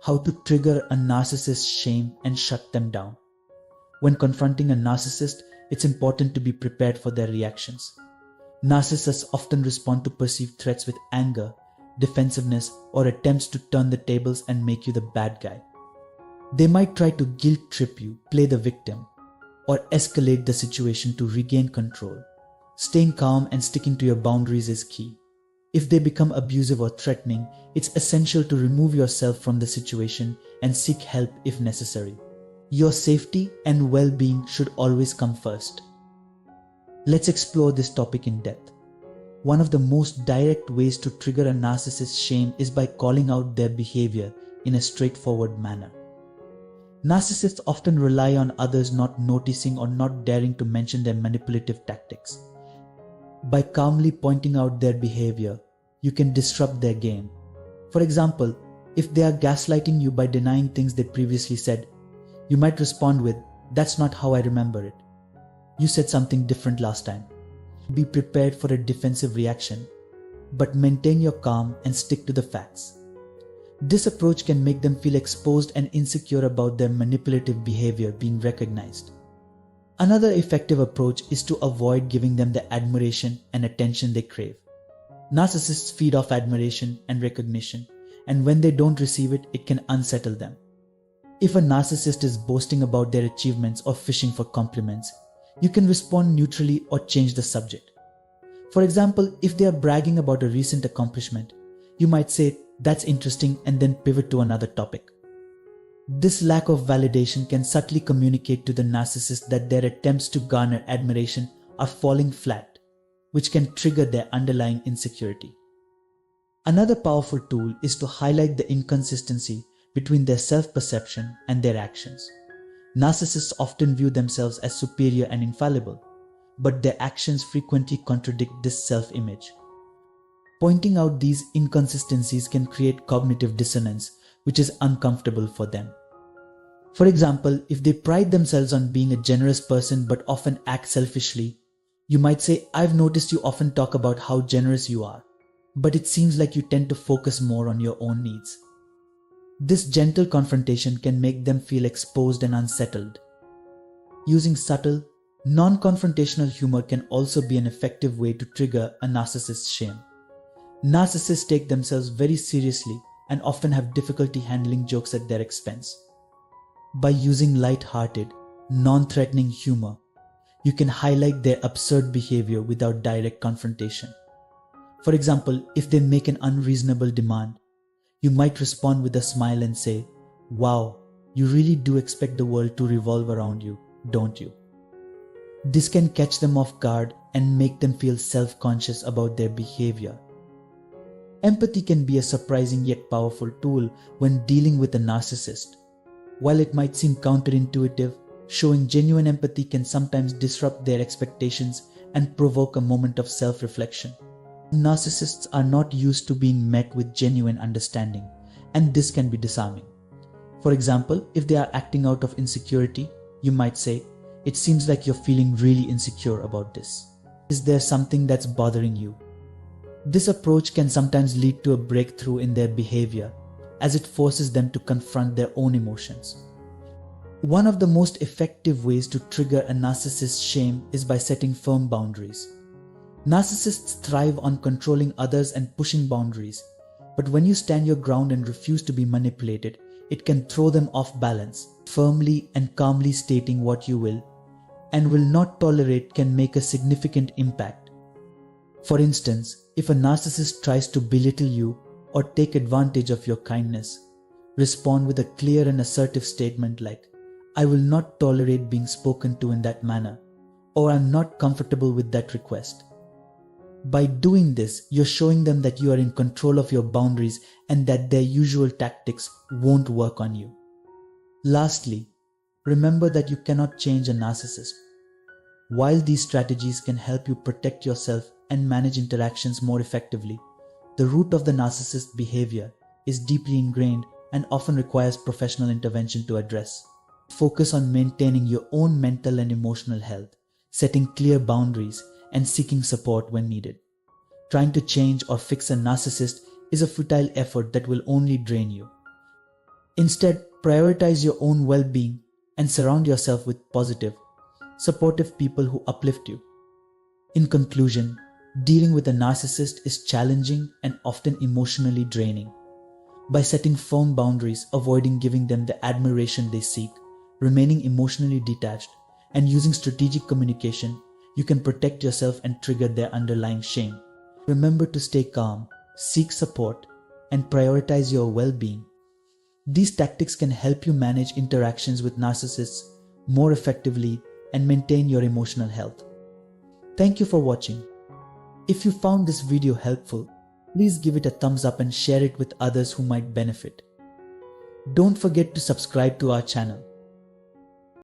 How to trigger a narcissist's shame and shut them down. When confronting a narcissist, it's important to be prepared for their reactions. Narcissists often respond to perceived threats with anger, defensiveness, or attempts to turn the tables and make you the bad guy. They might try to guilt trip you, play the victim, or escalate the situation to regain control. Staying calm and sticking to your boundaries is key. If they become abusive or threatening, it's essential to remove yourself from the situation and seek help if necessary. Your safety and well-being should always come first. Let's explore this topic in depth. One of the most direct ways to trigger a narcissist's shame is by calling out their behavior in a straightforward manner. Narcissists often rely on others not noticing or not daring to mention their manipulative tactics. By calmly pointing out their behavior, you can disrupt their game. For example, if they are gaslighting you by denying things they previously said, you might respond with, "That's not how I remember it. You said something different last time." Be prepared for a defensive reaction, but maintain your calm and stick to the facts. This approach can make them feel exposed and insecure about their manipulative behavior being recognized. Another effective approach is to avoid giving them the admiration and attention they crave. Narcissists feed off admiration and recognition, and when they don't receive it, it can unsettle them. If a narcissist is boasting about their achievements or fishing for compliments, you can respond neutrally or change the subject. For example, if they are bragging about a recent accomplishment, you might say, "That's interesting," and then pivot to another topic. This lack of validation can subtly communicate to the narcissist that their attempts to garner admiration are falling flat, which can trigger their underlying insecurity. Another powerful tool is to highlight the inconsistency between their self-perception and their actions. Narcissists often view themselves as superior and infallible, but their actions frequently contradict this self-image. Pointing out these inconsistencies can create cognitive dissonance, which is uncomfortable for them. For example, if they pride themselves on being a generous person but often act selfishly, you might say, "I've noticed you often talk about how generous you are, but it seems like you tend to focus more on your own needs." This gentle confrontation can make them feel exposed and unsettled. Using subtle, non-confrontational humor can also be an effective way to trigger a narcissist's shame. Narcissists take themselves very seriously and often have difficulty handling jokes at their expense. By using light-hearted, non-threatening humor, you can highlight their absurd behavior without direct confrontation. For example, if they make an unreasonable demand, you might respond with a smile and say, "Wow, you really do expect the world to revolve around you, don't you?" This can catch them off guard and make them feel self-conscious about their behavior. Empathy can be a surprising yet powerful tool when dealing with a narcissist. While it might seem counterintuitive, showing genuine empathy can sometimes disrupt their expectations and provoke a moment of self-reflection. Narcissists are not used to being met with genuine understanding, and this can be disarming. For example, if they are acting out of insecurity, you might say, "It seems like you're feeling really insecure about this. Is there something that's bothering you?" This approach can sometimes lead to a breakthrough in their behavior, as it forces them to confront their own emotions. One of the most effective ways to trigger a narcissist's shame is by setting firm boundaries. Narcissists thrive on controlling others and pushing boundaries, but when you stand your ground and refuse to be manipulated, it can throw them off balance. Firmly and calmly stating what you will and will not tolerate can make a significant impact. For instance, if a narcissist tries to belittle you or take advantage of your kindness, respond with a clear and assertive statement like, "I will not tolerate being spoken to in that manner," or "I'm not comfortable with that request." By doing this, you're showing them that you are in control of your boundaries and that their usual tactics won't work on you. Lastly, remember that you cannot change a narcissist. While these strategies can help you protect yourself and manage interactions more effectively, the root of the narcissist behavior is deeply ingrained and often requires professional intervention to address. Focus on maintaining your own mental and emotional health, setting clear boundaries, and seeking support when needed. Trying to change or fix a narcissist is a futile effort that will only drain you. Instead, prioritize your own well-being and surround yourself with positive, supportive people who uplift you. In conclusion, dealing with a narcissist is challenging and often emotionally draining. By setting firm boundaries, avoiding giving them the admiration they seek, remaining emotionally detached, and using strategic communication, you can protect yourself and trigger their underlying shame. Remember to stay calm, seek support, and prioritize your well-being. These tactics can help you manage interactions with narcissists more effectively and maintain your emotional health. Thank you for watching. If you found this video helpful, please give it a thumbs up and share it with others who might benefit. Don't forget to subscribe to our channel